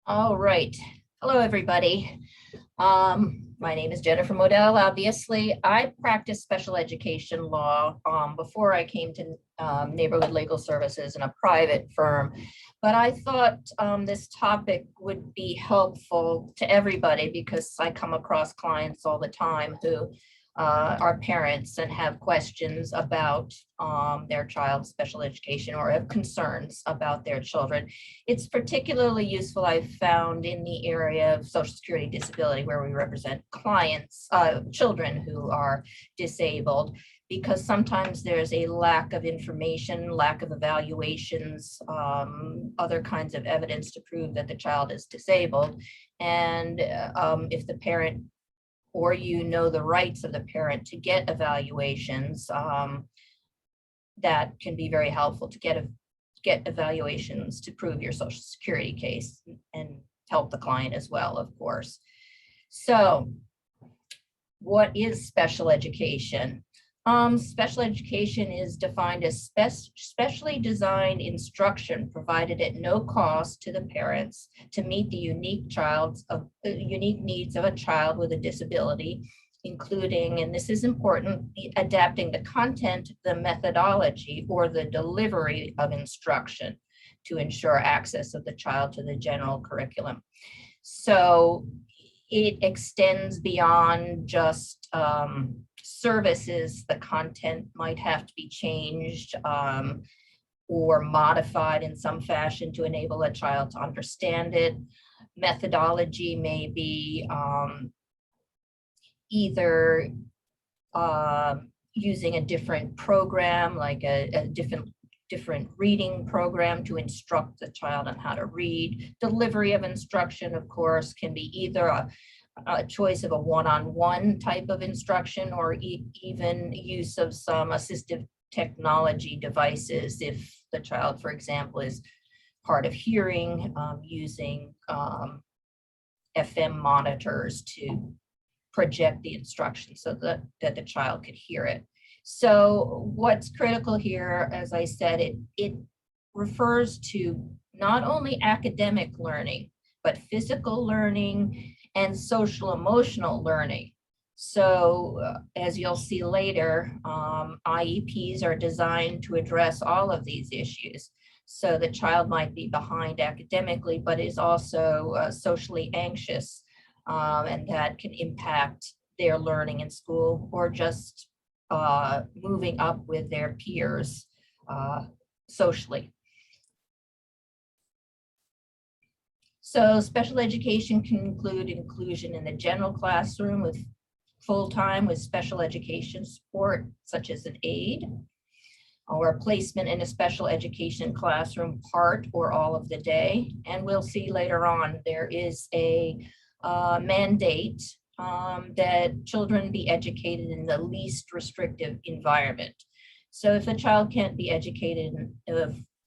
All right. Hello, everybody. My name is Jennifer Modell. Obviously, I practiced special education law before I came to Neighborhood Legal Services in a private firm. But I thought this topic would be helpful to everybody because I come across clients all the time who are parents and have questions about their child's special education or have concerns about their children. It's particularly useful, I've found, in the area of Social Security disability, where we represent clients, children who are disabled, because sometimes there's a lack of information, lack of evaluations, other kinds of evidence to prove that the child is disabled. And if the parent or the rights of the parent to get evaluations, that can be very helpful to get evaluations to prove your Social Security case and help the client as well, of course. So what is special education? Special education is defined as specially designed instruction provided at no cost to the parents to meet the unique needs of a child with a disability, including, and this is important, adapting the content, the methodology, or the delivery of instruction to ensure access of the child to the general curriculum. So it extends beyond just services. The content might have to be changed or modified in some fashion to enable a child to understand it. Methodology may be either using a different program, like a different reading program to instruct the child on how to read. Delivery of instruction, of course, can be either a choice of a one-on-one type of instruction or even use of some assistive technology devices if the child, for example, is hard of hearing, using FM monitors to project the instruction so that the child could hear it. So what's critical here, as I said, it refers to not only academic learning, but physical learning and social emotional learning. So as you'll see later, IEPs are designed to address all of these issues. So the child might be behind academically, but is also socially anxious, and that can impact their learning in school or just moving up with their peers socially. So special education can include inclusion in the general classroom with full-time with special education support, such as an aide, or placement in a special education classroom part or all of the day. And we'll see later on, there is a mandate that children be educated in the least restrictive environment. So if the child can't be educated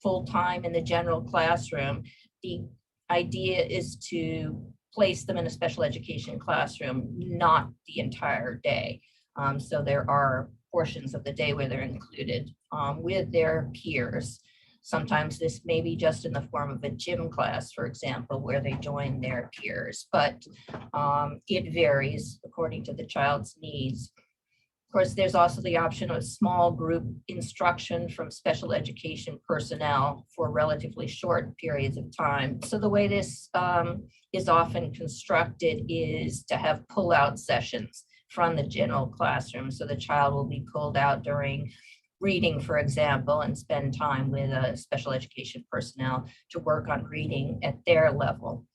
full-time in the general classroom, the idea is to place them in a special education classroom, not the entire day. So there are portions of the day where they're included with their peers. Sometimes this may be just in the form of a gym class, for example, where they join their peers, but it varies according to the child's needs. Of course, there's also the option of small group instruction from special education personnel for relatively short periods of time. So the way this is often constructed is to have pull-out sessions from the general classroom. So the child will be pulled out during reading, for example, and spend time with special education personnel to work on reading at their level.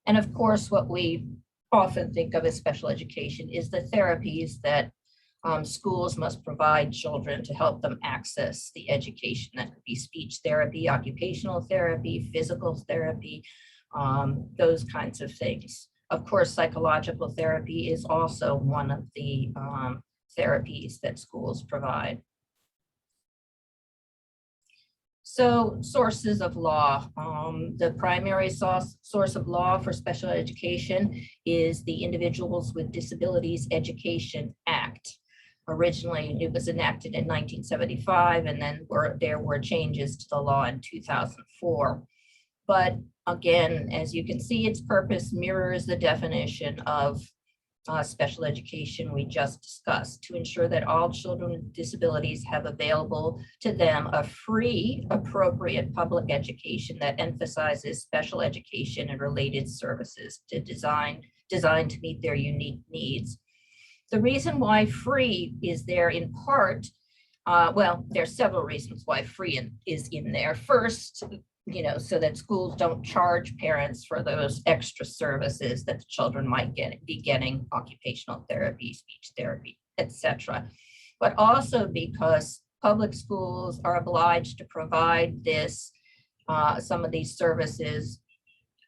And of course, what we often think of as special education is the therapies that schools must provide children to help them access the education. That could be speech therapy, occupational therapy, physical therapy, those kinds of things. Of course, psychological therapy is also one of the therapies that schools provide. So sources of law. The primary source of law for special education is the Individuals with Disabilities Education Act. Originally, it was enacted in 1975, and then there were changes to the law in 2004. But again, as you can see, its purpose mirrors the definition of special education we just discussed, to ensure that all children with disabilities have available to them a free, appropriate public education that emphasizes special education and related services designed to meet their unique needs. The reason why free is there in part, well, there are several reasons why free is in there. First, so that schools don't charge parents for those extra services that the children might be getting, occupational therapy, speech therapy, etc. But also because public schools are obliged to provide some of these services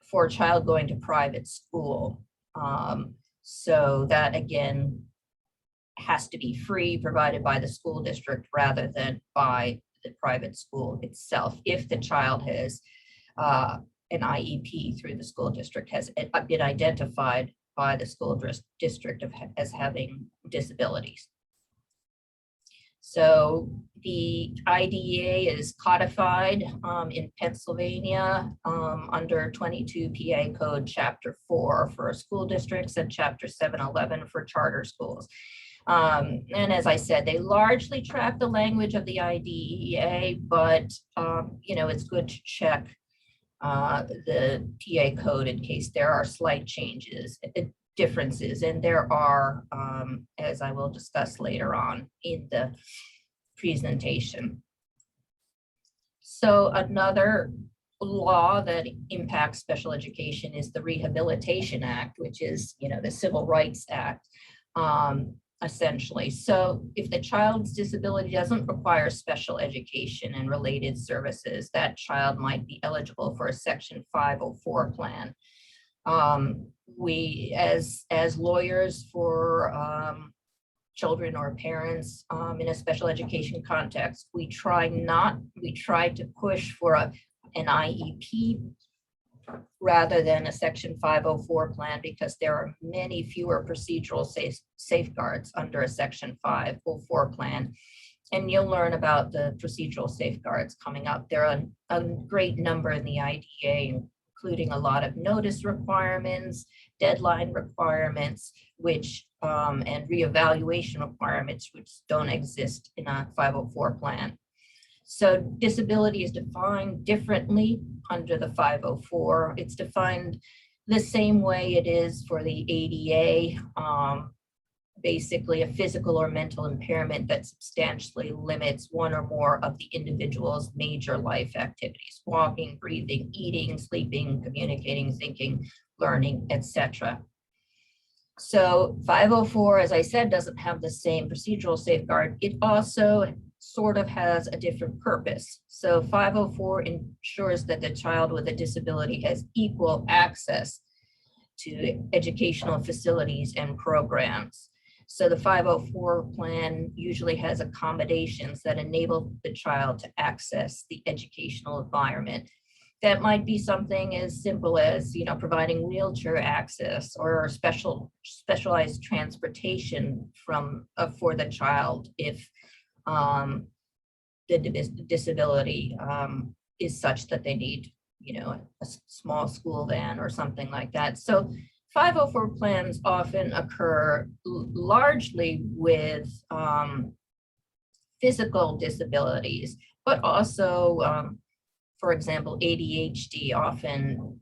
for a child going to private school. So that again has to be free, provided by the school district rather than by the private school itself, if the child has an IEP through the school district, has been identified by the school district as having disabilities. So the IDEA is codified in Pennsylvania under 22 PA Code Chapter 4 for school districts and Chapter 711 for charter schools. And as I said, they largely track the language of the IDEA, but it's good to check the PA code in case there are slight differences, and there are, as I will discuss later on in the presentation. So another law that impacts special education is the Rehabilitation Act, which is, the Civil Rights Act. Essentially. So if the child's disability doesn't require special education and related services, that child might be eligible for a Section 504 plan. We, as lawyers for children or parents in a special education context, we try to push for an IEP rather than a Section 504 plan, because there are many fewer procedural safeguards under a Section 504 plan. And you'll learn about the procedural safeguards coming up. There are a great number in the IDEA, including a lot of notice requirements, deadline requirements, and reevaluation requirements, which don't exist in a 504 plan. So disability is defined differently under the 504. It's defined the same way it is for the ADA, basically a physical or mental impairment that substantially limits one or more of the individual's major life activities: walking, breathing, eating, sleeping, communicating, thinking, learning, etc. So 504, as I said, doesn't have the same procedural safeguard. It also sort of has a different purpose. So 504 ensures that the child with a disability has equal access to educational facilities and programs. So the 504 plan usually has accommodations that enable the child to access the educational environment. That might be something as simple as, providing wheelchair access or specialized transportation for the child if the disability is such that they need, a small school van or something like that. So 504 plans often occur largely with physical disabilities, but also, for example, ADHD. Often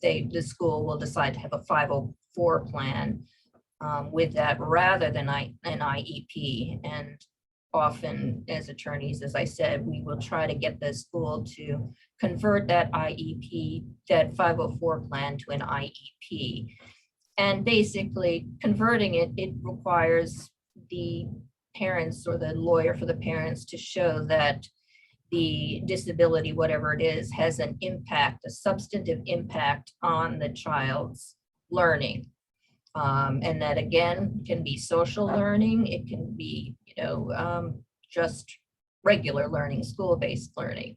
the school will decide to have a 504 plan with that rather than an IEP. And often as attorneys, as I said, we will try to get the school to convert that IEP, that 504 plan to an IEP. And basically converting it requires the parents or the lawyer for the parents to show that the disability, whatever it is, has an impact, a substantive impact on the child's learning. And that again can be social learning, it can be, just regular learning, school-based learning.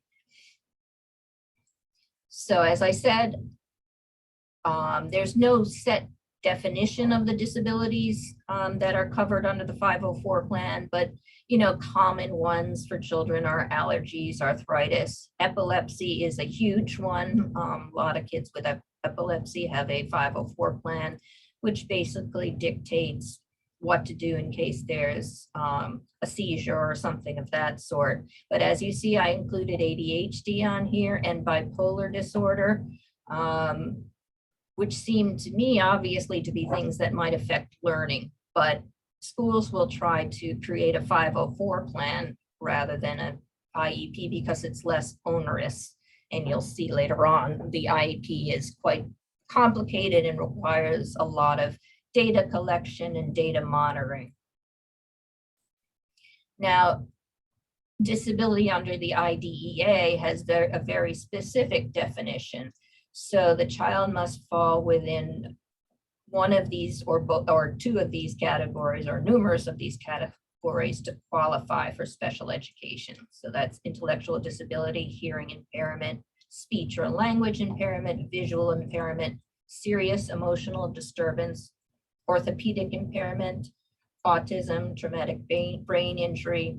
So as I said, there's no set definition of the disabilities that are covered under the 504 plan, but common ones for children are allergies, arthritis. Epilepsy is a huge one. A lot of kids with epilepsy have a 504 plan, which basically dictates what to do in case there's a seizure or something of that sort. But as you see, I included ADHD on here and bipolar disorder, which seem to me obviously to be things that might affect learning, but schools will try to create a 504 plan rather than an IEP because it's less onerous. And you'll see later on, the IEP is quite complicated and requires a lot of data collection and data monitoring. Now, disability under the IDEA has a very specific definition. So the child must fall within one of these or both or two of these categories or numerous of these categories to qualify for special education. So that's intellectual disability, hearing impairment, speech or language impairment, visual impairment, serious emotional disturbance, orthopedic impairment, autism, traumatic brain injury,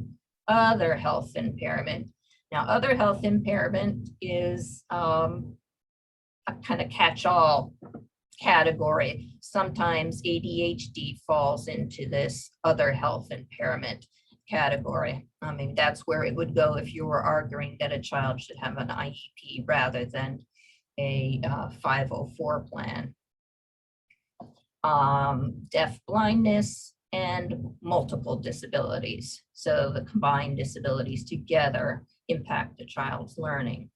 other health impairment. Now, other health impairment is a kind of catch-all category. Sometimes ADHD falls into this other health impairment category. I mean, that's where it would go if you were arguing that a child should have an IEP rather than a 504 plan. Deaf blindness and multiple disabilities. So the combined disabilities together impact a child's learning.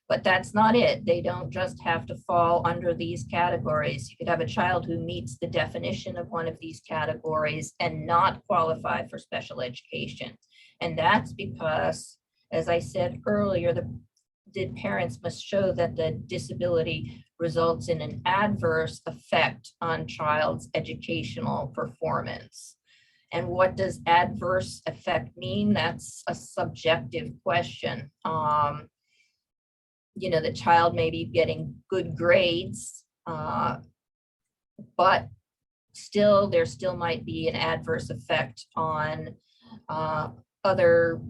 But that's not it. They don't just have to fall under these categories. You could have a child who meets the definition of one of these categories and not qualify for special education. And that's because, as I said earlier, the parents must show that the disability results in an adverse effect on child's educational performance. And what does adverse effect mean? That's a subjective question. The child may be getting good grades, but there still might be an adverse effect on other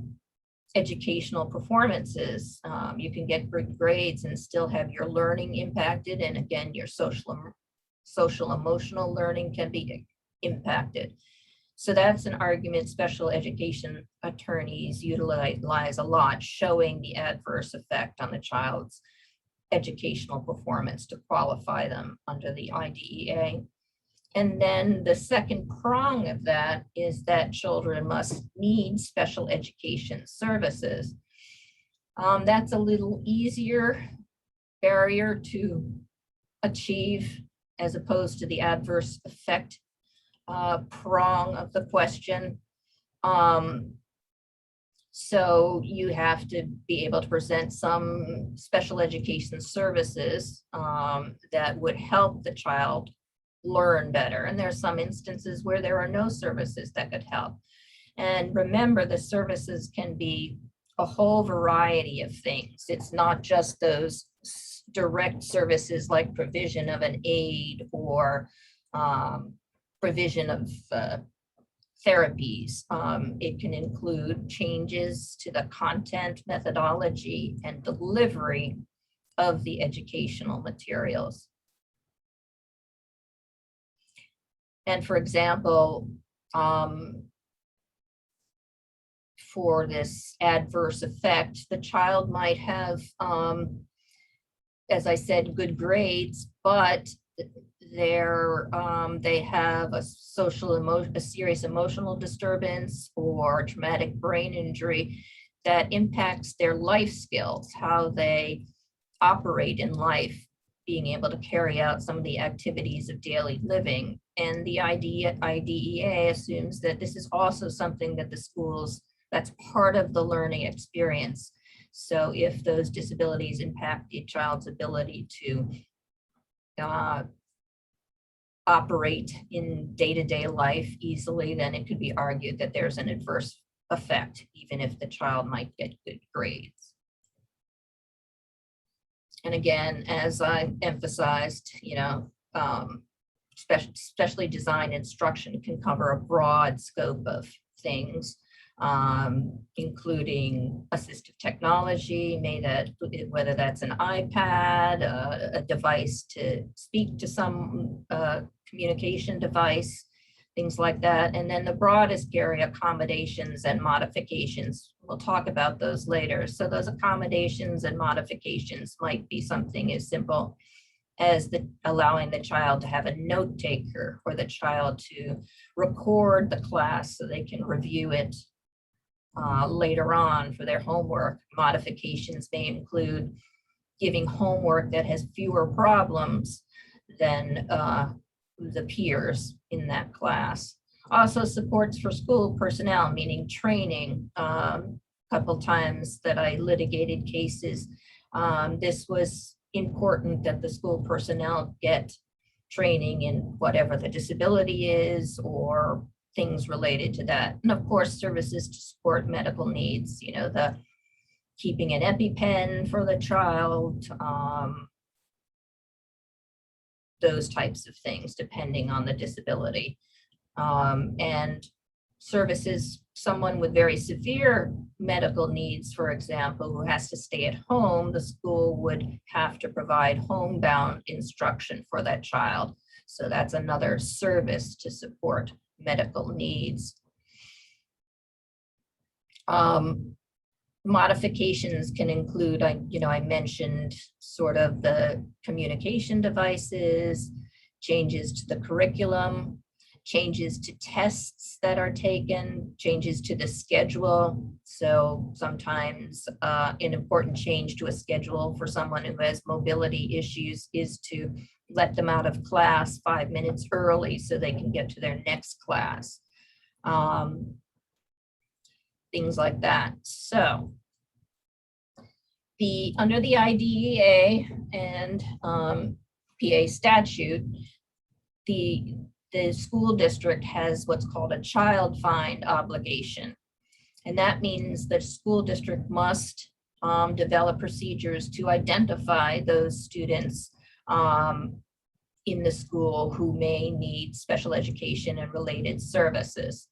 educational performances. You can get good grades and still have your learning impacted. And again, your social emotional learning can be impacted. So that's an argument special education attorneys utilize a lot, showing the adverse effect on the child's educational performance to qualify them under the IDEA. And then the second prong of that is that children must need special education services. That's a little easier barrier to achieve as opposed to the adverse effect prong of the question. So you have to be able to present some special education services that would help the child learn better. And there are some instances where there are no services that could help. And remember, the services can be a whole variety of things. It's not just those direct services like provision of an aid or provision of therapies. It can include changes to the content, methodology, and delivery of the educational materials. And for example, for this adverse effect, the child might have, as I said, good grades, but they have a serious emotional disturbance or traumatic brain injury that impacts their life skills, how they operate in life, being able to carry out some of the activities of daily living. And the IDEA assumes that this is also something that the schools, that's part of the learning experience. So if those disabilities impact a child's ability to operate in day-to-day life easily, then it could be argued that there's an adverse effect, even if the child might get good grades. And again, as I emphasized, specially designed instruction can cover a broad scope of things, including assistive technology, whether that's an iPad, a device to speak to some communication device, things like that. And then the broadest area, accommodations and modifications. We'll talk about those later. So those accommodations and modifications might be something as simple as allowing the child to have a note taker, or the child to record the class so they can review it later on for their homework. Modifications may include giving homework that has fewer problems than the peers in that class. Also supports for school personnel, meaning training. Couple times that I litigated cases, this was important that the school personnel get training in whatever the disability is or things related to that. And of course, services to support medical needs, the keeping an EpiPen for the child, those types of things, depending on the disability. And services, someone with very severe medical needs, for example, who has to stay at home, the school would have to provide homebound instruction for that child. So that's another service to support medical needs. Modifications can include, I mentioned sort of the communication devices, changes to the curriculum, changes to tests that are taken, changes to the schedule. So sometimes an important change to a schedule for someone who has mobility issues is to let them out of class 5 minutes early so they can get to their next class. Things like that. So under the IDEA and PA statute, the school district has what's called a child find obligation. And that means the school district must develop procedures to identify those students in the school who may need special education and related services.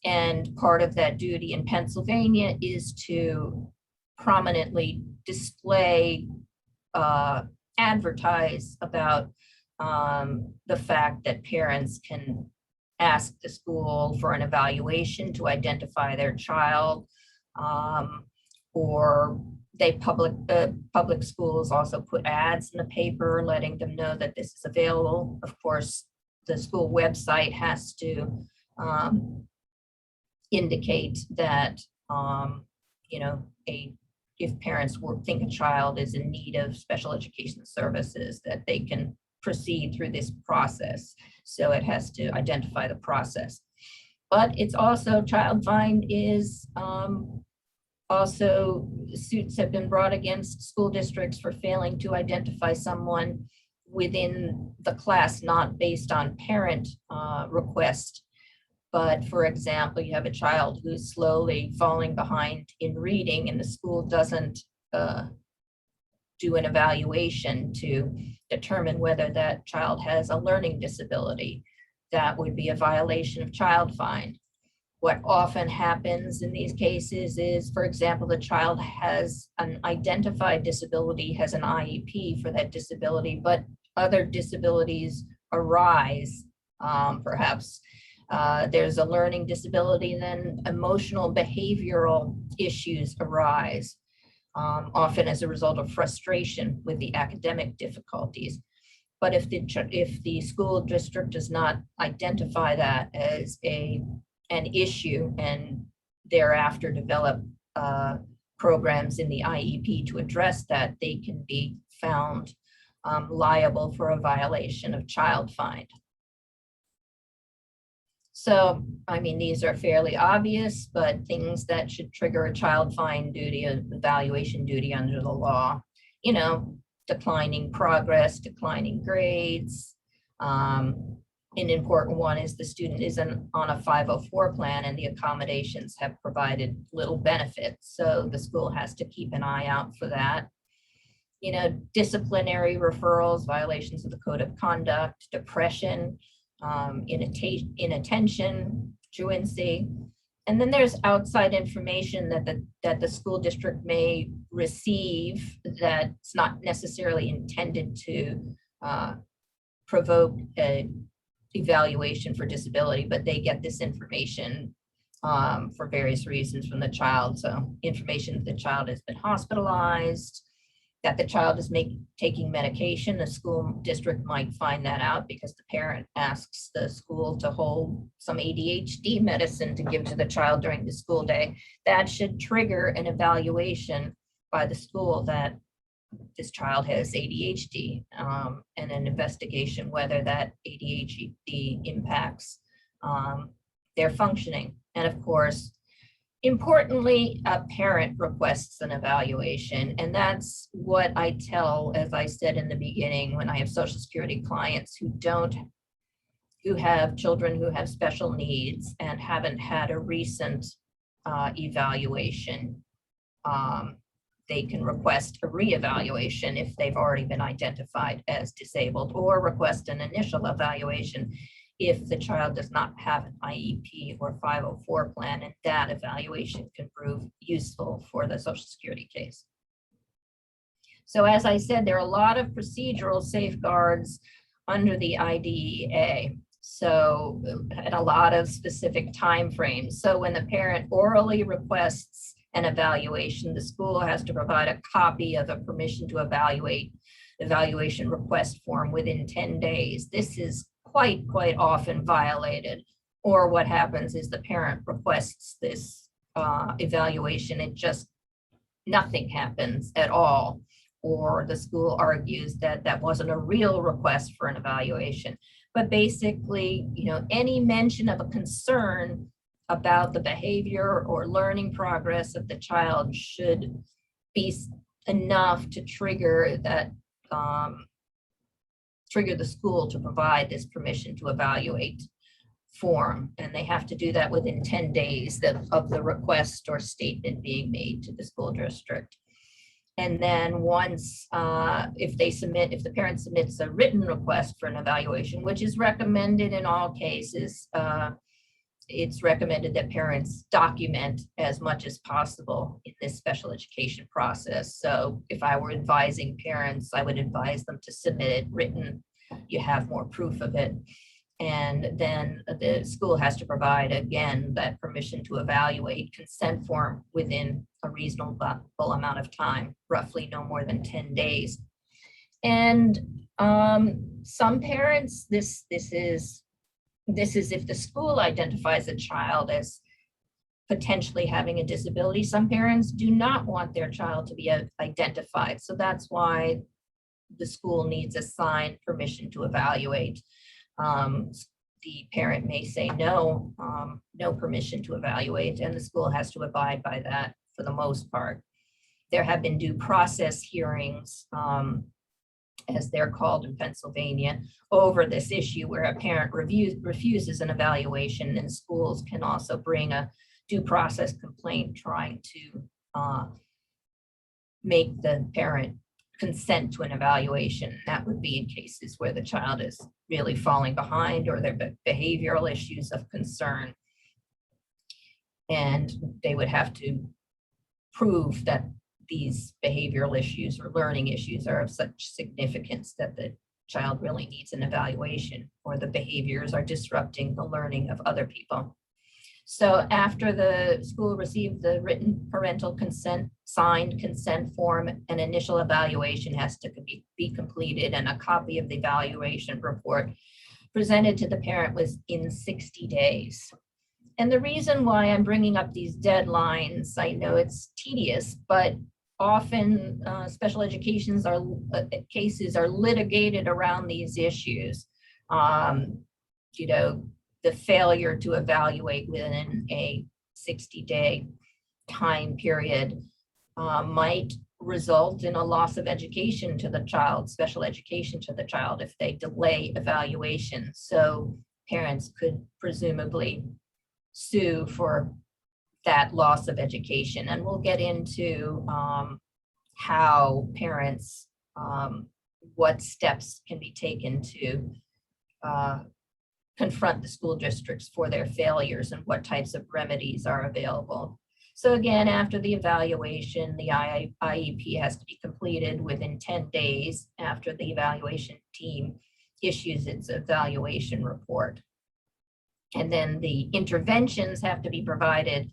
And part of that duty in Pennsylvania is to prominently display, advertise about the fact that parents can ask the school for an evaluation to identify their child, or public schools also put ads in the paper letting them know that this is available. Of course, the school website has to indicate that if parents think a child is in need of special education services, that they can proceed through this process. So it has to identify the process. But it's also, child find is also, suits have been brought against school districts for failing to identify someone within the class, not based on parent request. But for example, you have a child who's slowly falling behind in reading and the school doesn't do an evaluation to determine whether that child has a learning disability. That would be a violation of child find. What often happens in these cases is, for example, the child has an identified disability, has an IEP for that disability, but other disabilities arise. Perhaps there's a learning disability, and then emotional behavioral issues arise, often as a result of frustration with the academic difficulties. But if the school district does not identify that as an issue and thereafter develop programs in the IEP to address that, they can be found liable for a violation of child find. So, these are fairly obvious, but things that should trigger a child find duty, an evaluation duty under the law, declining progress, declining grades. An important one is the student isn't on a 504 plan and the accommodations have provided little benefit. So the school has to keep an eye out for that. disciplinary referrals, violations of the code of conduct, depression, inattention, truancy. And then there's outside information that the school district may receive that's not necessarily intended to provoke an evaluation for disability, but they get this information for various reasons from the child. So information that the child has been hospitalized, that the child is taking medication. The school district might find that out because the parent asks the school to hold some ADHD medicine to give to the child during the school day. That should trigger an evaluation by the school that this child has ADHD, and an investigation whether that ADHD impacts their functioning. And of course, importantly, a parent requests an evaluation, and that's what I tell, as I said in the beginning, when I have Social Security clients who have children who have special needs and haven't had a recent evaluation. They can request a reevaluation if they've already been identified as disabled, or request an initial evaluation if the child does not have an IEP or 504 plan, and that evaluation can prove useful for the Social Security case. So as I said, there are a lot of procedural safeguards under the IDEA. So, and a lot of specific timeframes. So when the parent orally requests an evaluation, the school has to provide a copy of a permission to evaluate evaluation request form within 10 days. This is quite often violated. Or what happens is the parent requests this evaluation and just nothing happens at all. Or the school argues that that wasn't a real request for an evaluation. But basically, any mention of a concern about the behavior or learning progress of the child should be enough to trigger that, trigger the school to provide this permission to evaluate form. And they have to do that within 10 days of the request or statement being made to the school district. And then once, if the parent submits a written request for an evaluation, which is recommended in all cases, it's recommended that parents document as much as possible in this special education process. So if I were advising parents, I would advise them to submit it written. You have more proof of it. And then the school has to provide, again, that permission to evaluate consent form within a reasonable amount of time, roughly no more than 10 days. And some parents, this is if the school identifies a child as potentially having a disability. Some parents do not want their child to be identified. So that's why the school needs a signed permission to evaluate. The parent may say no, no permission to evaluate, and the school has to abide by that for the most part. There have been due process hearings, as they're called in Pennsylvania, over this issue where a parent refuses an evaluation, and schools can also bring a due process complaint trying to make the parent consent to an evaluation. That would be in cases where the child is really falling behind or there are behavioral issues of concern. And they would have to prove that these behavioral issues or learning issues are of such significance that the child really needs an evaluation, or the behaviors are disrupting the learning of other people. So after the school received the written parental consent, signed consent form, an initial evaluation has to be completed, and a copy of the evaluation report presented to the parent was in 60 days. And the reason why I'm bringing up these deadlines, I know it's tedious, but often special education cases are litigated around these issues. The failure to evaluate within a 60-day time period might result in a loss of education to the child, special education to the child, if they delay evaluation. So parents could presumably sue for that loss of education. And we'll get into how parents, what steps can be taken to confront the school districts for their failures and what types of remedies are available. So again, after the evaluation, the IEP has to be completed within 10 days after the evaluation team issues its evaluation report. And then the interventions have to be provided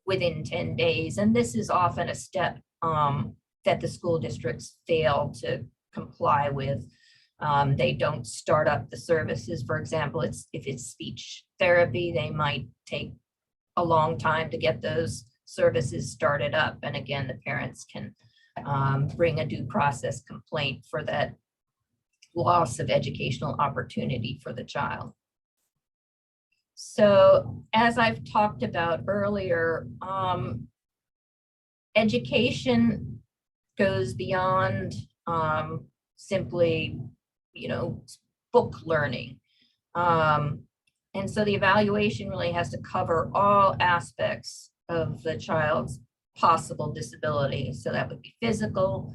within 10 days. And this is often a step that the school districts fail to comply with. They don't start up the services. For example, if it's speech therapy, they might take a long time to get those services started up. And again, the parents can bring a due process complaint for that loss of educational opportunity for the child. So as I've talked about earlier, education goes beyond simply, book learning. And so the evaluation really has to cover all aspects of the child's possible disability. So that would be physical,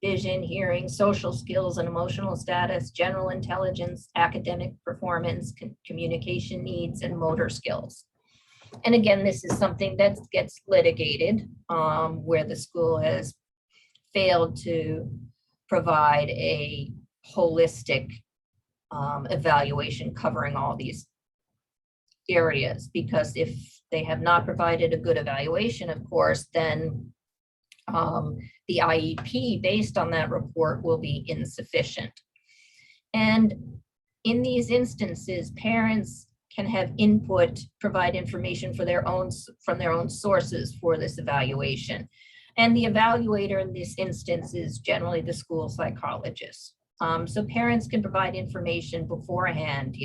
vision, hearing, social skills and emotional status, general intelligence, academic performance, communication needs, and motor skills. And again, this is something that gets litigated where the school has failed to provide a holistic evaluation covering all these areas, because if they have not provided a good evaluation, of course, then the IEP based on that report will be insufficient. And in these instances, parents can have input, provide information from their own sources for this evaluation. And the evaluator in this instance is generally the school psychologist. So parents can provide information beforehand,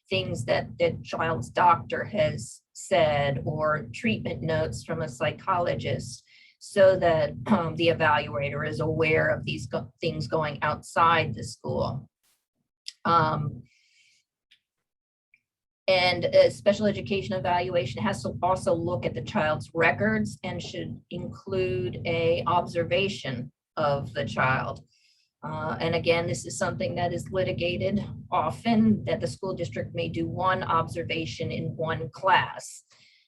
things that the child's doctor has said or treatment notes from a psychologist, so that the evaluator is aware of these things going outside the school. And a special education evaluation has to also look at the child's records and should include an observation of the child. And again, this is something that is litigated often, that the school district may do one observation in one class.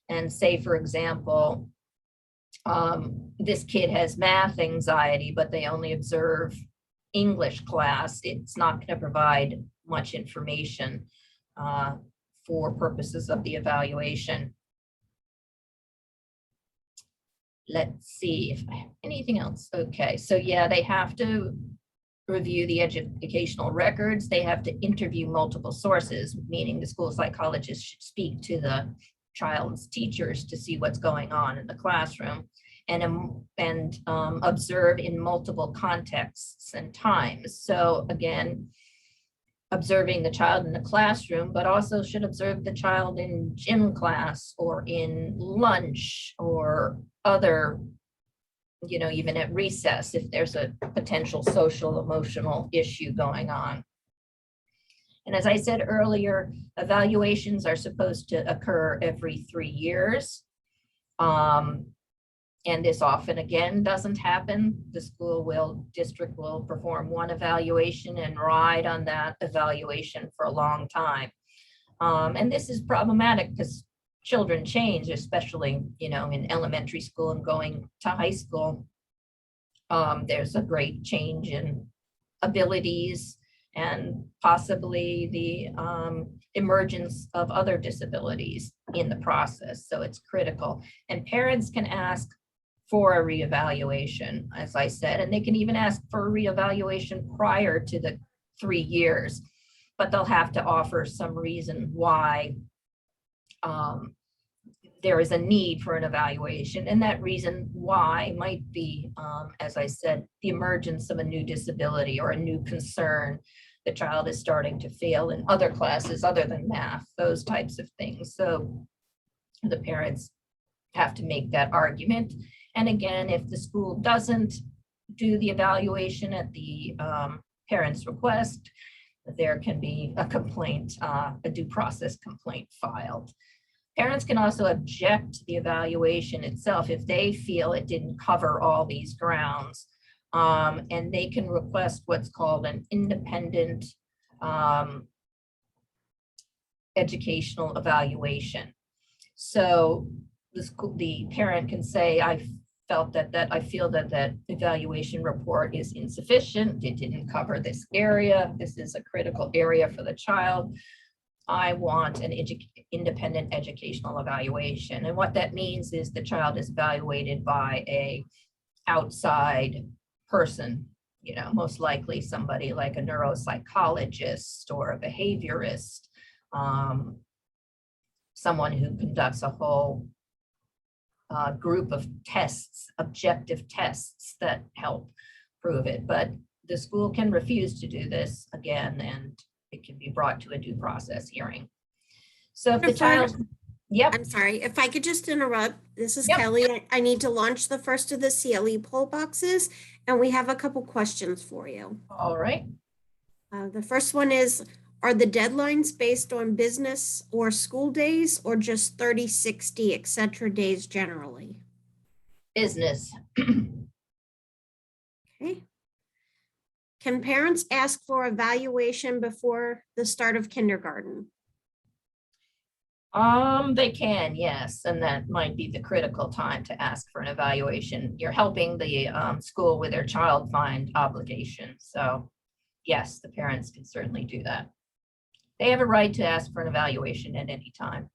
And say, for example, this kid has math anxiety, but they only observe English class. It's not going to provide much information for purposes of the evaluation. Let's see if I have anything else. Okay, so yeah, they have to review the educational records. They have to interview multiple sources, meaning the school psychologist should speak to the child's teachers to see what's going on in the classroom, and observe in multiple contexts and times. So again, observing the child in the classroom, but also should observe the child in gym class or in lunch or other, even at recess, if there's a potential social emotional issue going on. And as I said earlier, evaluations are supposed to occur every 3 years. And this often, again, doesn't happen. The district will perform one evaluation and ride on that evaluation for a long time. And this is problematic because children change, especially, in elementary school and going to high school. There's a great change in abilities and possibly the emergence of other disabilities in the process. So it's critical. And parents can ask for a reevaluation, as I said, and they can even ask for a reevaluation prior to the 3 years, but they'll have to offer some reason why there is a need for an evaluation. And that reason why might be, as I said, the emergence of a new disability or a new concern. The child is starting to fail in other classes other than math, those types of things. So the parents have to make that argument. And again, if the school doesn't do the evaluation at the parent's request, there can be a complaint, a due process complaint filed. Parents can also object to the evaluation itself if they feel it didn't cover all these grounds. and they can request what's called an independent educational evaluation. So the parent can say, I feel that that evaluation report is insufficient. It didn't cover this area. This is a critical area for the child. I want an independent educational evaluation. And what that means is the child is evaluated by a outside person, most likely somebody like a neuropsychologist or a behaviorist, someone who conducts a whole group of tests, objective tests that help prove it. But the school can refuse to do this again, and it can be brought to a due process hearing. So if the child, yep. I'm sorry, if I could just interrupt. This is Yep. Kelly. I need to launch the first of the CLE poll boxes, and we have a couple questions for you. All right. The first one is, are the deadlines based on business or school days, or just 30, 60, et cetera days generally? Business. Okay. Can parents ask for evaluation before the start of kindergarten? They can, yes, and that might be the critical time to ask for an evaluation. You're helping the school with their child find obligations. So yes, the parents can certainly do that. They have a right to ask for an evaluation at any time.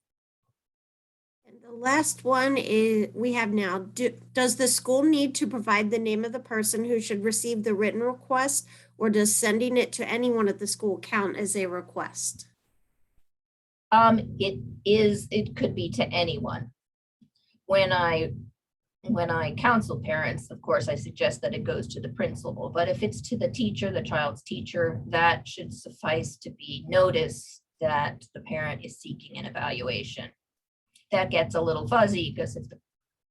And the last one is we have now. Does the school need to provide the name of the person who should receive the written request, or does sending it to anyone at the school count as a request? It could be to anyone. When I counsel parents, of course, I suggest that it goes to the principal, but if it's to the teacher, the child's teacher, that should suffice to be notice that the parent is seeking an evaluation. That gets a little fuzzy because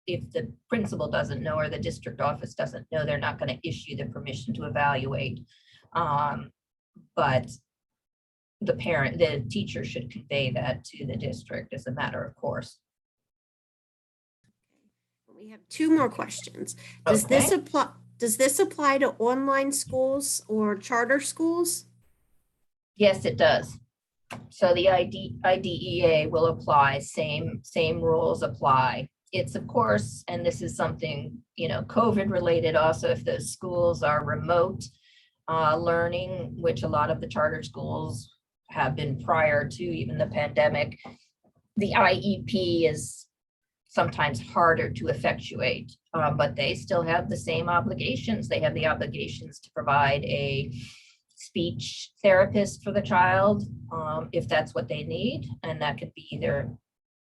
if the principal doesn't know or the district office doesn't know, they're not going to issue the permission to evaluate. But the teacher should convey that to the district as a matter of course. We have two more questions. Does this apply to online schools or charter schools? Yes, it does. So the IDEA will apply, same rules apply. It's of course, and this is something, COVID related also, if the schools are remote learning, which a lot of the charter schools have been prior to even the pandemic, the IEP is sometimes harder to effectuate, but they still have the same obligations. They have the obligations to provide a speech therapist for the child, if that's what they need. And that could be either,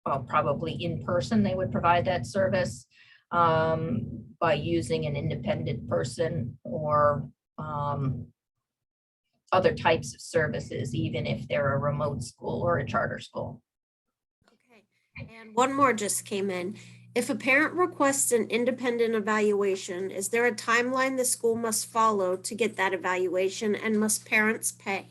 probably in person, they would provide that service by using an independent person or other types of services, even if they're a remote school or a charter school. Okay, and one more just came in. If a parent requests an independent evaluation, is there a timeline the school must follow to get that evaluation, and must parents pay?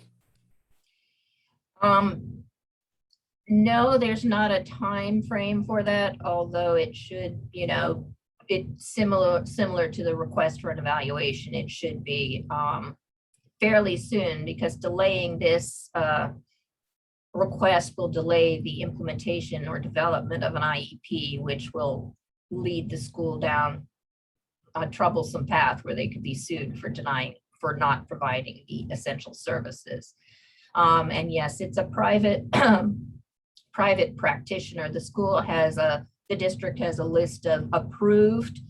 No, there's not a time frame for that, although it should, it's similar to the request for an evaluation. It should be fairly soon, because delaying this request will delay the implementation or development of an IEP, which will lead the school down a troublesome path where they could be sued for not providing the essential services. And yes, it's a private practitioner. The school has the district has a list of approved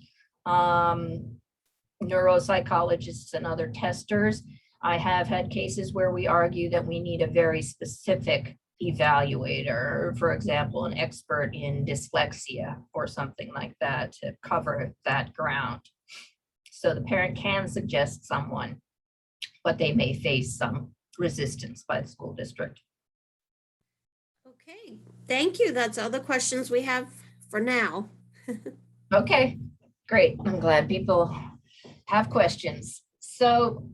neuropsychologists and other testers. I have had cases where we argue that we need a very specific evaluator, for example, an expert in dyslexia or something like that, to cover that ground. So the parent can suggest someone, but they may face some resistance by the school district. Okay, thank you. That's all the questions we have for now. Okay, great. I'm glad people have questions. So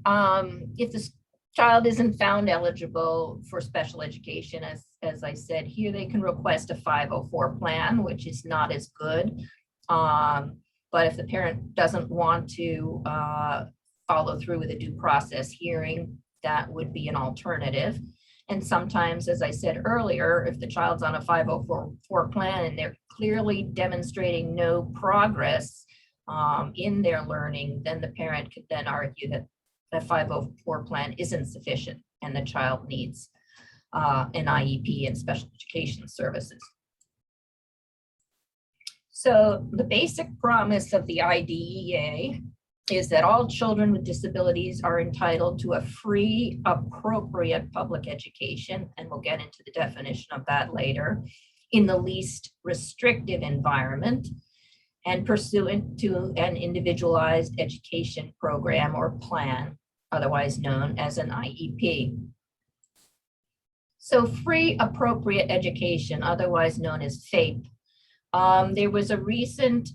if the child isn't found eligible for special education, as I said here, they can request a 504 plan, which is not as good. But if the parent doesn't want to follow through with a due process hearing, that would be an alternative. And sometimes, as I said earlier, if the child's on a 504 plan and they're clearly demonstrating no progress in their learning, then the parent could then argue that the 504 plan isn't sufficient and the child needs an IEP and special education services. So the basic promise of the IDEA is that all children with disabilities are entitled to a free, appropriate public education, and we'll get into the definition of that later, in the least restrictive environment and pursuant to an individualized education program or plan, otherwise known as an IEP. So free, appropriate education, otherwise known as FAPE. There was a recent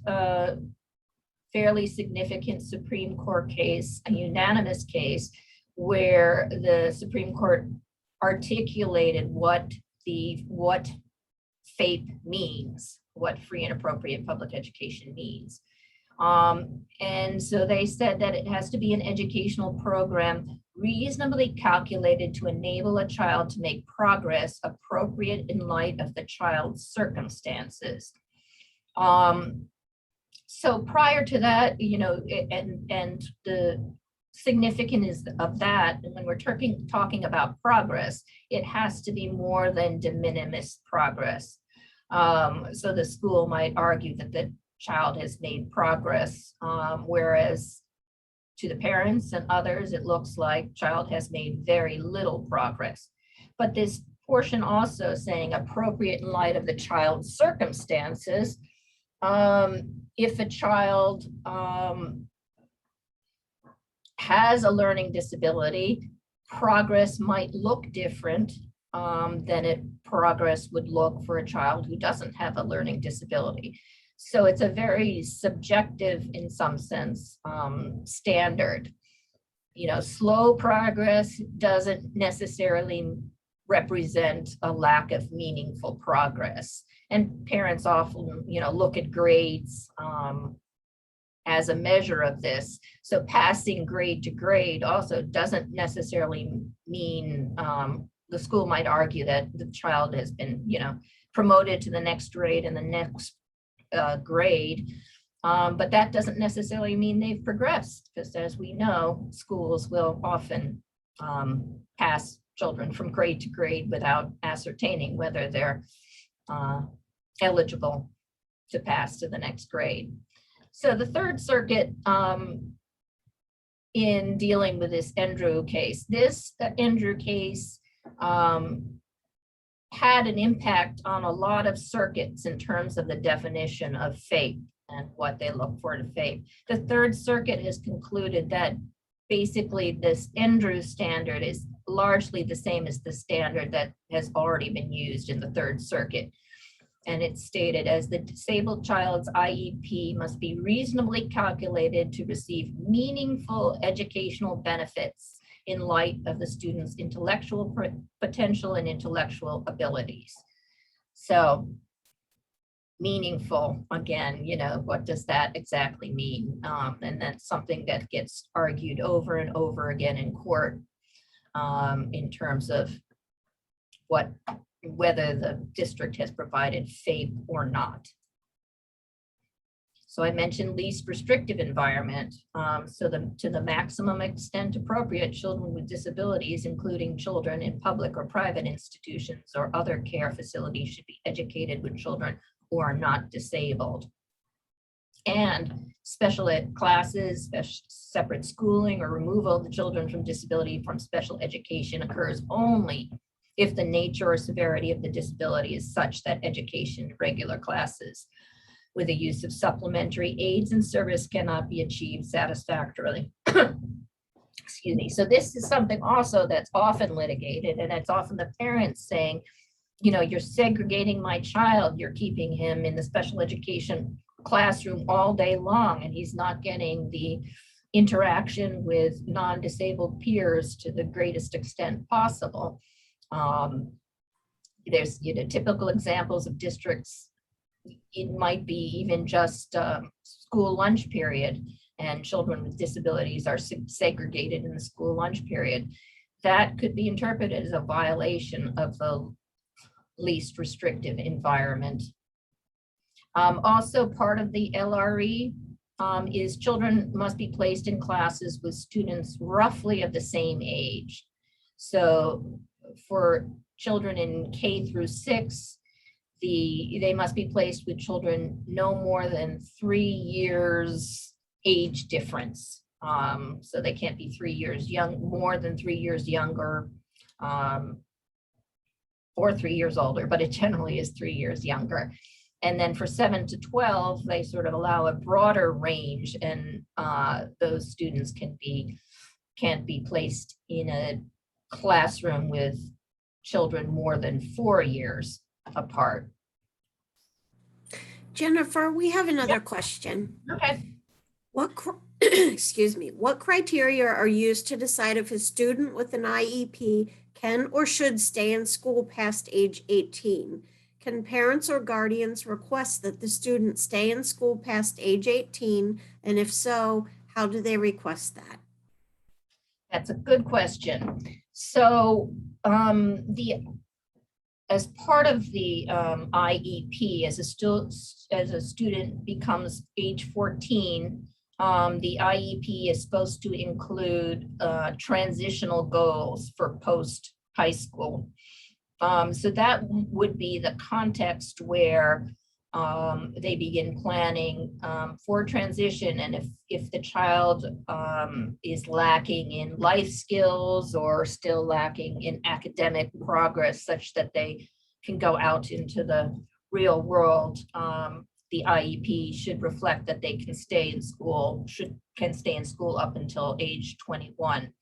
fairly significant Supreme Court case, a unanimous case, where the Supreme Court articulated what FAPE means, what free and appropriate public education means. And so they said that it has to be an educational program reasonably calculated to enable a child to make progress appropriate in light of the child's circumstances. So prior to that, you know, and the significance of that, and when we're talking about progress, it has to be more than de minimis progress. So the school might argue that the child has made progress, whereas to the parents and others, it looks like child has made very little progress. But this portion also saying appropriate in light of the child's circumstances, if a child has a learning disability, progress might look different than progress would look for a child who doesn't have a learning disability. So it's a very subjective, in some sense, standard. You know, slow progress doesn't necessarily represent a lack of meaningful progress. And parents often, you know, look at grades as a measure of this. So passing grade to grade also doesn't necessarily mean, the school might argue that the child has been, you know, promoted to the next grade and the next grade, but that doesn't necessarily mean they've progressed, because as we know, schools will often pass children from grade to grade without ascertaining whether they're eligible to pass to the next grade. So the Third Circuit, in dealing with this Andrew case, had an impact on a lot of circuits in terms of the definition of FAPE and what they look for to FAPE. The Third Circuit has concluded that basically this Andrew standard is largely the same as the standard that has already been used in the Third Circuit. And it's stated as the disabled child's IEP must be reasonably calculated to receive meaningful educational benefits in light of the student's intellectual potential and intellectual abilities. So meaningful, again, you know, what does that exactly mean? And that's something that gets argued over and over again in court in terms of whether the district has provided FAPE or not. So I mentioned least restrictive environment. So to the maximum extent appropriate, children with disabilities, including children in public or private institutions or other care facilities, should be educated with children who are not disabled. And special ed classes, separate schooling, or removal of the children from disability from special education occurs only if the nature or severity of the disability is such that education in regular classes with the use of supplementary aids and service cannot be achieved satisfactorily. Excuse me. So this is something also that's often litigated, and it's often the parents saying, you know, you're segregating my child, you're keeping him in the special education classroom all day long, and he's not getting the interaction with non-disabled peers to the greatest extent possible. There's, you know, typical examples of districts. It might be even just school lunch period, and children with disabilities are segregated in the school lunch period. That could be interpreted as a violation of the least restrictive environment. Also part of the LRE is children must be placed in classes with students roughly of the same age. So for children in K through 6, they must be placed with children no more than 3 years age difference. So they can't be 3 years more than 3 years younger, or 3 years older, but it generally is 3 years younger. And then for 7 to 12, they sort of allow a broader range, and those students can't be placed in a classroom with children more than 4 years apart. Jennifer, we have another question. Okay. Excuse me, what criteria are used to decide if a student with an IEP can or should stay in school past age 18? Can parents or guardians request that the student stay in school past age 18? And if so, how do they request that? That's a good question. So as part of the IEP, as a student becomes age 14, the IEP is supposed to include transitional goals for post-high school. So that would be the context where they begin planning for transition. And if the child is lacking in life skills or still lacking in academic progress such that they can go out into the real world, the IEP should reflect that they can stay in school, can stay in school up until age 21.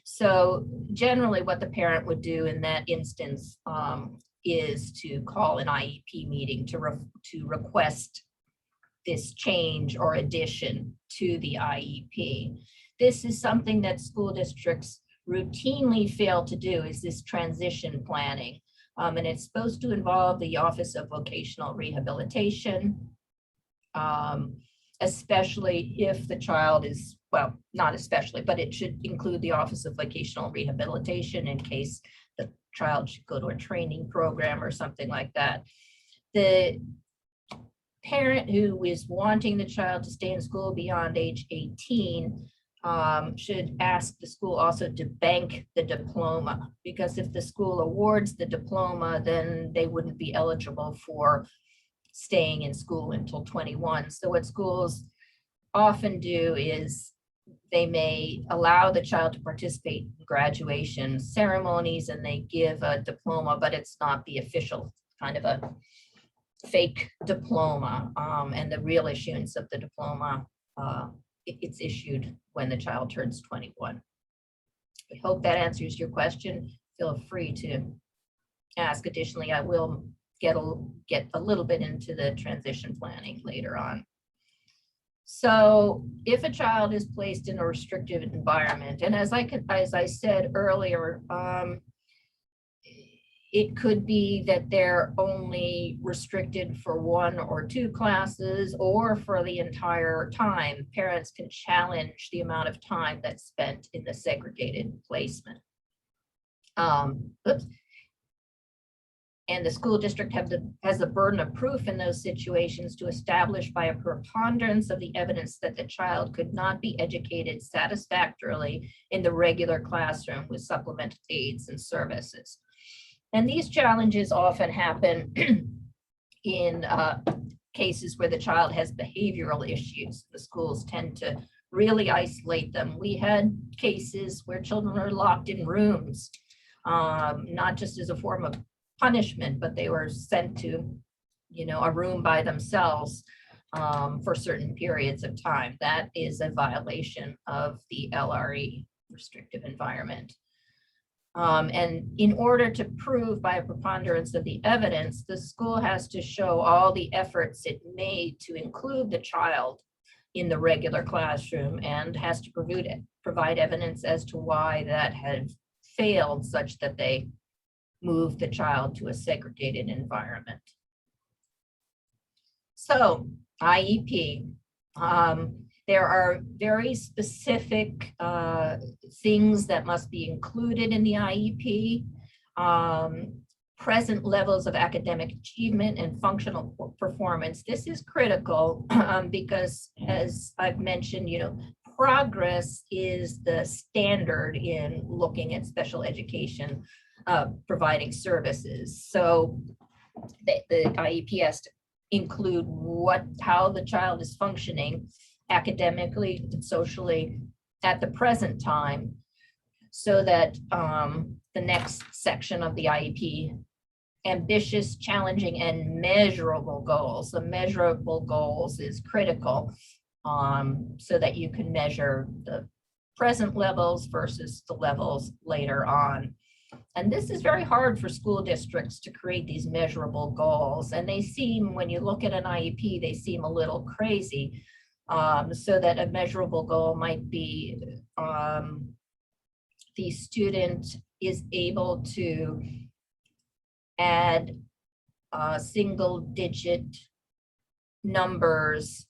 So generally what the parent would do in that instance is to call an IEP meeting to request this change or addition to the IEP. This is something that school districts routinely fail to do, is this transition planning. And it's supposed to involve the Office of Vocational Rehabilitation, especially if the child is, well, not especially, but it should include the Office of Vocational Rehabilitation in case the child should go to a training program or something like that. The parent who is wanting the child to stay in school beyond age 18 should ask the school also to bank the diploma, because if the school awards the diploma, then they wouldn't be eligible for staying in school until 21. So what schools often do is they may allow the child to participate in graduation ceremonies and they give a diploma, but it's not the official, kind of a fake diploma. And the real issuance of the diploma, it's issued when the child turns 21. I hope that answers your question. Feel free to ask additionally. I will get a little bit into the transition planning later on. So if a child is placed in a restrictive environment, and as I said earlier, it could be that they're only restricted for 1 or 2 classes or for the entire time. Parents can challenge the amount of time that's spent in the segregated placement. And the school district has the burden of proof in those situations to establish by a preponderance of the evidence that the child could not be educated satisfactorily in the regular classroom with supplemental aids and services. And these challenges often happen in cases where the child has behavioral issues. The schools tend to really isolate them. We had cases where children are locked in rooms, not just as a form of punishment, but they were sent to, a room by themselves for certain periods of time. That is a violation of the LRE, restrictive environment. And in order to prove by a preponderance of the evidence, the school has to show all the efforts it made to include the child in the regular classroom and has to provide evidence as to why that had failed, such that they moved the child to a segregated environment. So IEP, There are very specific things that must be included in the IEP. Present levels of academic achievement and functional performance. This is critical because, as I've mentioned, progress is the standard in looking at special education providing services. So the IEP has to include how the child is functioning academically and socially at the present time, so that the next section of the IEP, ambitious, challenging, and measurable goals. The measurable goals is critical, so that you can measure the present levels versus the levels later on. And this is very hard for school districts to create these measurable goals. And they seem, when you look at an IEP, they seem a little crazy. So that a measurable goal might be the student is able to add single digit numbers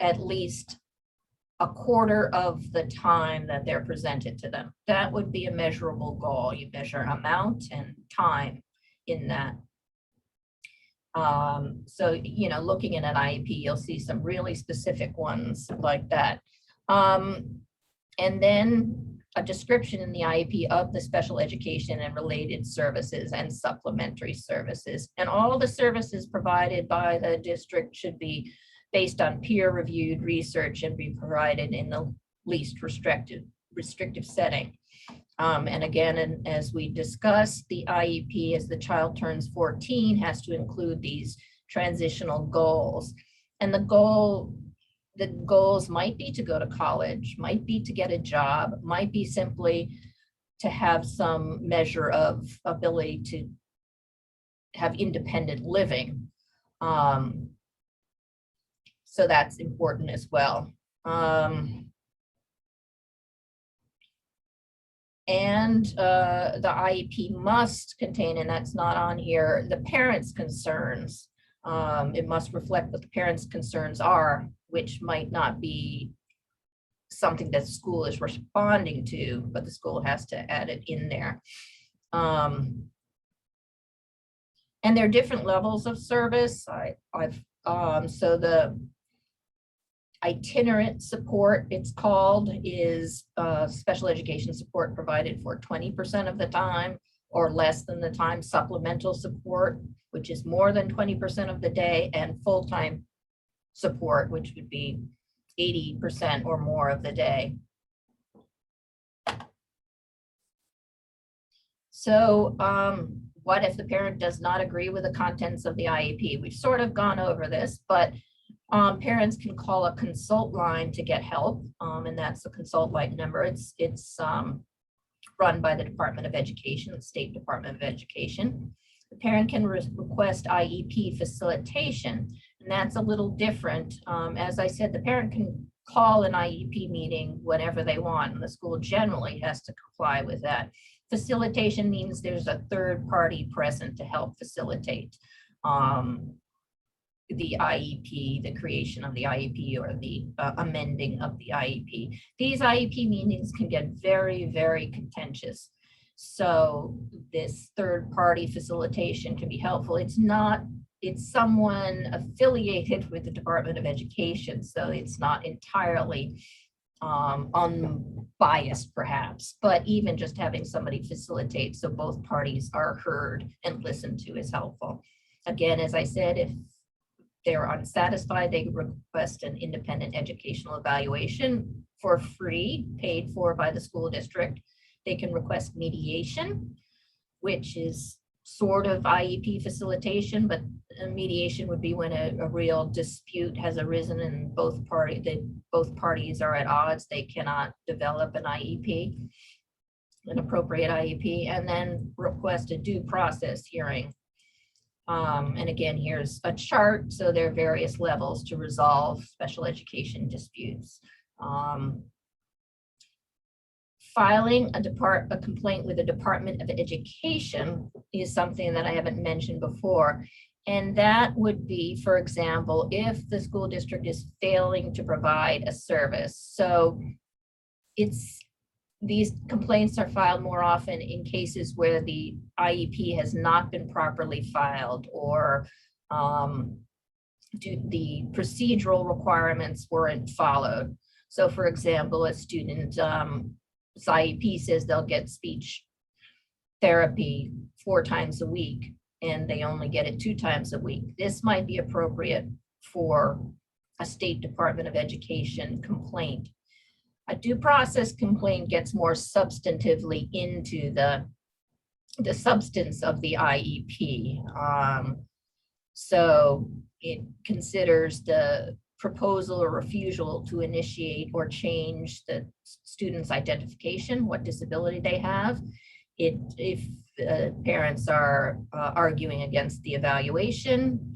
at least a quarter of the time that they're presented to them. That would be a measurable goal. You measure amount and time in that. So, looking at an IEP, you'll see some really specific ones like that. And then a description in the IEP of the special education and related services and supplementary services. And all the services provided by the district should be based on peer-reviewed research and be provided in the least restrictive setting. And again, and as we discussed, the IEP, as the child turns 14, has to include these transitional goals. And the goals might be to go to college, might be to get a job, might be simply to have some measure of ability to have independent living. So that's important as well. And the IEP must contain, and that's not on here, the parents' concerns. It must reflect what the parents' concerns are, which might not be something that school is responding to, but the school has to add it in there. And there are different levels of service. So the itinerant support, it's called, is special education support provided for 20% of the time or less than the time, supplemental support, which is more than 20% of the day, and full-time support, which would be 80% or more of the day. So what if the parent does not agree with the contents of the IEP? We've sort of gone over this, but parents can call a consult line to get help, and that's the consult line number. It's run by the Department of Education, the State Department of Education. The parent can request IEP facilitation, and that's a little different. As I said, the parent can call an IEP meeting whenever they want, and the school generally has to comply with that. Facilitation means there's a third party present to help facilitate the IEP, the creation of the IEP, or the amending of the IEP. These IEP meetings can get very, very contentious. So this third party facilitation can be helpful. It's someone affiliated with the Department of Education, so it's not entirely unbiased perhaps, but even just having somebody facilitate so both parties are heard and listened to is helpful. Again, as I said, if they're unsatisfied, they request an independent educational evaluation for free, paid for by the school district. They can request mediation, which is sort of IEP facilitation, but mediation would be when a real dispute has arisen and both parties are at odds. They cannot develop an IEP, an appropriate IEP, and then request a due process hearing. And again, here's a chart. So there are various levels to resolve special education disputes. Filing a complaint with the Department of Education is something that I haven't mentioned before. And that would be, for example, if the school district is failing to provide a service. So these complaints are filed more often in cases where the IEP has not been properly filed, or the procedural requirements weren't followed. So for example, a student, IEP says they'll get speech therapy 4 times a week, and they only get it 2 times a week. This might be appropriate for a State Department of Education complaint. A due process complaint gets more substantively into the substance of the IEP. So it considers the proposal or refusal to initiate or change the student's identification, what disability they have. If parents are arguing against the evaluation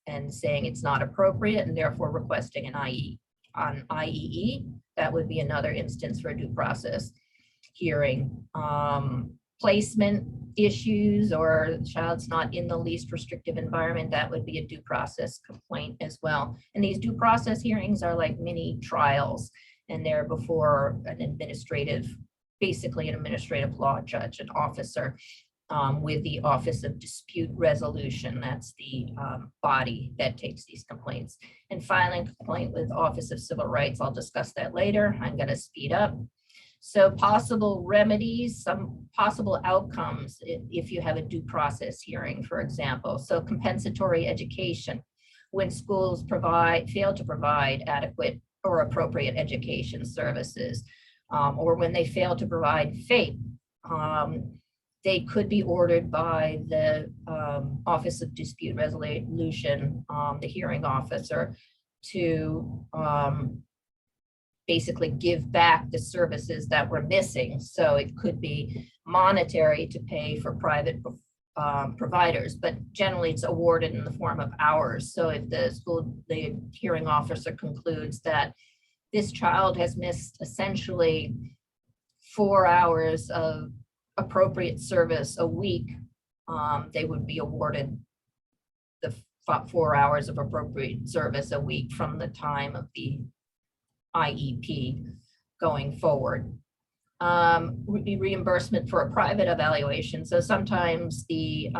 and saying it's not appropriate and therefore requesting an IEE, that would be another instance for a due process hearing. Placement issues, or the child's not in the least restrictive environment, that would be a due process complaint as well. And these due process hearings are like mini trials, and they're before an basically an administrative law judge, an officer with the Office of Dispute Resolution. That's the body that takes these complaints. And filing a complaint with Office of Civil Rights, I'll discuss that later. I'm going to speed up. So possible remedies, some possible outcomes if you have a due process hearing, for example. So compensatory education, when schools fail to provide adequate or appropriate education services, or when they fail to provide FAPE, they could be ordered by the Office of Dispute Resolution, the hearing officer, to basically give back the services that were missing. So it could be monetary to pay for private providers, but generally it's awarded in the form of hours. So if the hearing officer concludes that this child has missed essentially 4 hours of appropriate service a week, they would be awarded the 4 hours of appropriate service a week from the time of the IEP going forward. Reimbursement for a private evaluation. So sometimes the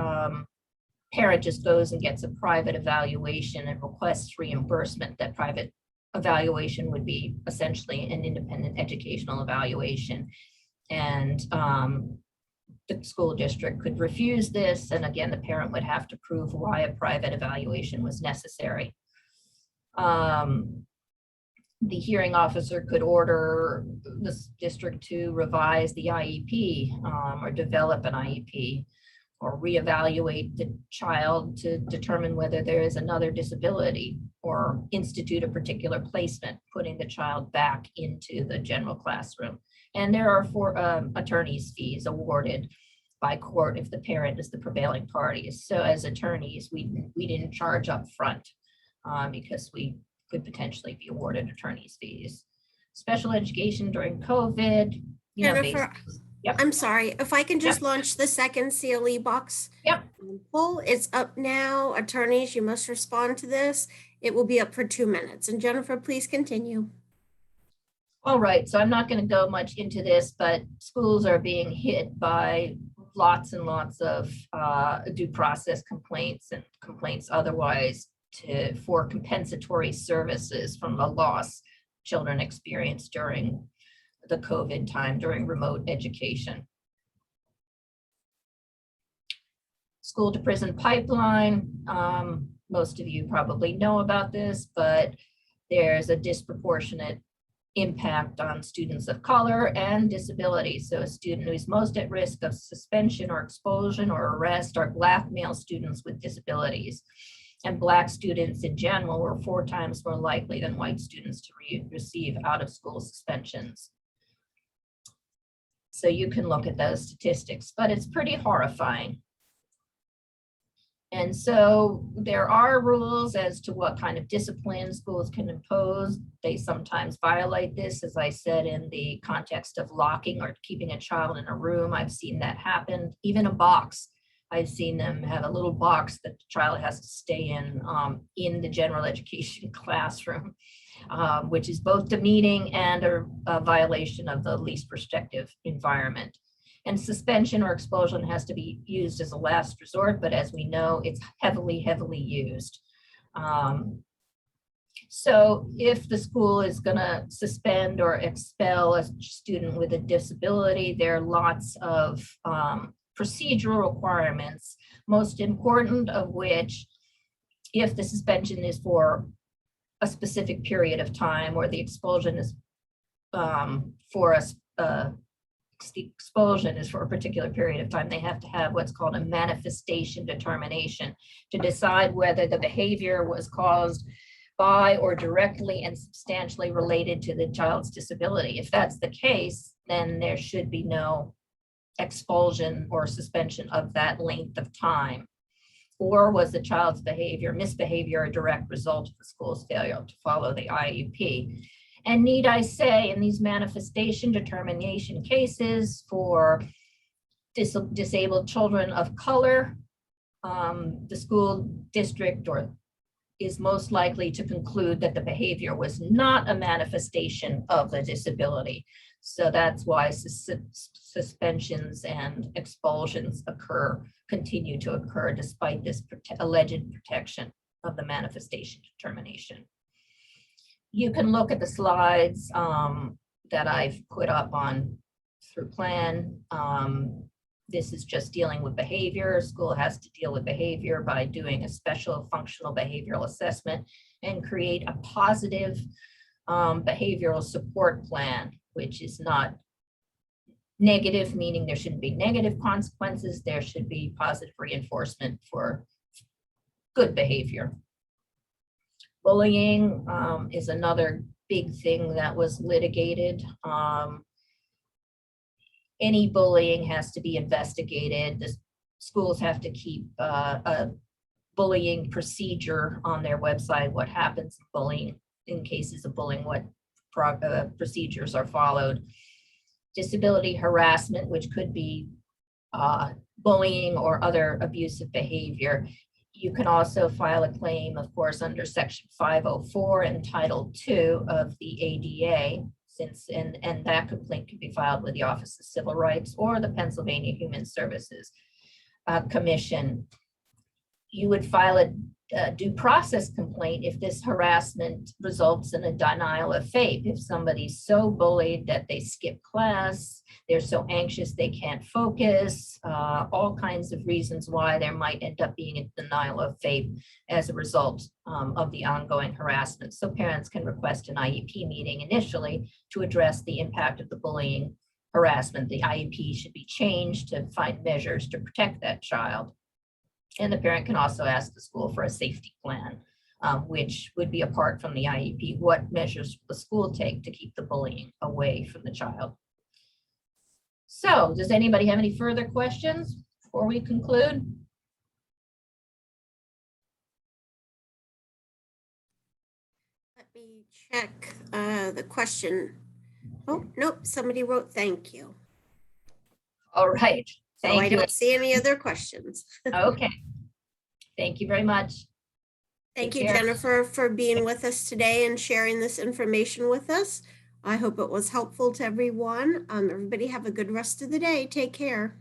parent just goes and gets a private evaluation and requests reimbursement. That private evaluation would be essentially an independent educational evaluation. And the school district could refuse this. And again, the parent would have to prove why a private evaluation was necessary. The hearing officer could order the district to revise the IEP or develop an IEP, or reevaluate the child to determine whether there is another disability, or institute a particular placement, putting the child back into the general classroom. And there are attorney's fees awarded by court if the parent is the prevailing party. So as attorneys, we didn't charge up front because we could potentially be awarded attorney's fees. Special education during COVID. Jennifer, Yep. I'm sorry, if I can just launch the second CLE box. Yep. Poll is up now. Attorneys, you must respond to this. It will be up for 2 minutes. And Jennifer, please continue. All right, so I'm not going to go much into this, but schools are being hit by lots and lots of due process complaints and complaints otherwise for compensatory services from the loss children experienced during the COVID time, during remote education. School to prison pipeline. Most of you probably know about this, but there's a disproportionate impact on students of color and disability. So a student who's most at risk of suspension or expulsion or arrest are Black male students with disabilities. And Black students in general were 4 times more likely than white students to receive out-of-school suspensions. So you can look at those statistics, but it's pretty horrifying. And so there are rules as to what kind of discipline schools can impose. They sometimes violate this, as I said, in the context of locking or keeping a child in a room. I've seen that happen, even a box. I've seen them have a little box that the child has to stay in the general education classroom, which is both demeaning and a violation of the least restrictive environment. And suspension or expulsion has to be used as a last resort, but as we know, it's heavily, heavily used. So if the school is going to suspend or expel a student with a disability, there are lots of procedural requirements, most important of which, if the suspension is for a specific period of time or the expulsion is for the expulsion is for a particular period of time, they have to have what's called a manifestation determination to decide whether the behavior was caused by or directly and substantially related to the child's disability. If that's the case, then there should be no expulsion or suspension of that length of time. Or was the child's misbehavior, a direct result of the school's failure to follow the IEP? And need I say, in these manifestation determination cases for disabled children of color, the school district is most likely to conclude that the behavior was not a manifestation of the disability. So that's why suspensions and expulsions continue to occur despite this alleged protection of the manifestation determination. You can look at the slides that I've put up through plan. This is just dealing with behavior. School has to deal with behavior by doing a special functional behavioral assessment and create a positive behavioral support plan, which is not negative, meaning there shouldn't be negative consequences. There should be positive reinforcement for good behavior. Bullying is another big thing that was litigated. Any bullying has to be investigated. The schools have to keep a bullying procedure on their website, what happens in cases of bullying, what procedures are followed. Disability harassment, which could be bullying or other abusive behavior. You can also file a claim, of course, under Section 504 and Title II of the ADA, and that complaint can be filed with the Office of Civil Rights or the Pennsylvania Human Services Commission. You would file a due process complaint if this harassment results in a denial of FAPE. If somebody's so bullied that they skip class, they're so anxious they can't focus, all kinds of reasons why there might end up being a denial of FAPE as a result of the ongoing harassment. So parents can request an IEP meeting initially to address the impact of the bullying harassment. The IEP should be changed to find measures to protect that child. And the parent can also ask the school for a safety plan, which would be apart from the IEP. What measures will the school take to keep the bullying away from the child? So does anybody have any further questions before we conclude? Let me check the question. Oh, nope, somebody wrote thank you. All right. So I Thank you. don't see any other questions. Okay. Thank you very much. Thank Take you, care. Jennifer, for being with us today and sharing this information with us. I hope it was helpful to everyone. Everybody have a good rest of the day. Take care.